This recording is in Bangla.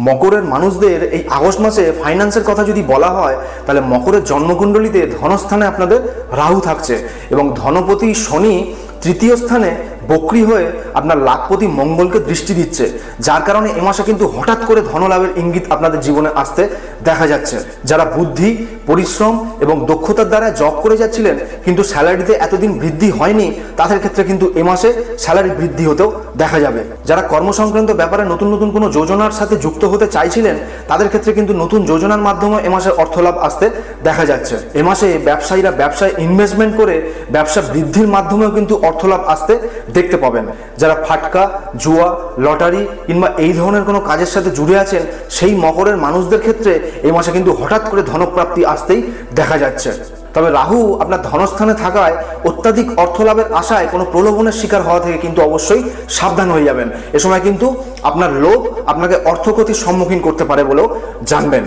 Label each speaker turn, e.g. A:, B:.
A: মকরের মানুষদের এই আগস্ট মাসে ফাইন্যান্সের কথা যদি বলা হয়, তাহলে মকরের জন্মকুণ্ডলিতে ধনস্থানে আপনাদের রাহু থাকছে এবং ধনপতি শনি তৃতীয় স্থানে বক্রি হয়ে আপনার লাখপতি মঙ্গলকে দৃষ্টি দিচ্ছে, যার কারণে এ মাসে কিন্তু হঠাৎ করে ধনলাভের ইঙ্গিত আপনাদের জীবনে আসতে দেখা যাচ্ছে। যারা বুদ্ধি, পরিশ্রম এবং দক্ষতার দ্বারা জব করে যাচ্ছিলেন কিন্তু স্যালারিতে এতদিন বৃদ্ধি হয়নি, তাদের ক্ষেত্রে কিন্তু এ মাসে স্যালারি বৃদ্ধি হতেও দেখা যাবে। যারা কর্মসংক্রান্ত ব্যাপারে নতুন নতুন কোনো যোজনার সাথে যুক্ত হতে চাইছিলেন, তাদের ক্ষেত্রে কিন্তু নতুন যোজনার মাধ্যমে এ মাসে অর্থলাভ আসতে দেখা যাচ্ছে। এ মাসে ব্যবসায়ীরা ব্যবসায় ইনভেস্টমেন্ট করে ব্যবসা বৃদ্ধির মাধ্যমেও কিন্তু অর্থলাভ আসতে দেখতে পাবেন। যারা ফাটকা, জুয়া, লটারি কিংবা এই ধরনের কোনো কাজের সাথে জুড়ে আছেন, সেই মকরের মানুষদের ক্ষেত্রে এই মাসে কিন্তু হঠাৎ করে ধনপ্রাপ্তি আসতেই দেখা যাচ্ছে। তবে রাহু আপনার ধনস্থানে থাকায় অত্যাধিক অর্থলাভের আশায় কোনো প্রলোভনের শিকার হওয়া থেকে কিন্তু অবশ্যই সাবধান হয়ে যাবেন। এ সময় কিন্তু আপনার লোভ আপনাকে অর্থক্ষতির সম্মুখীন করতে পারে বলেও জানবেন।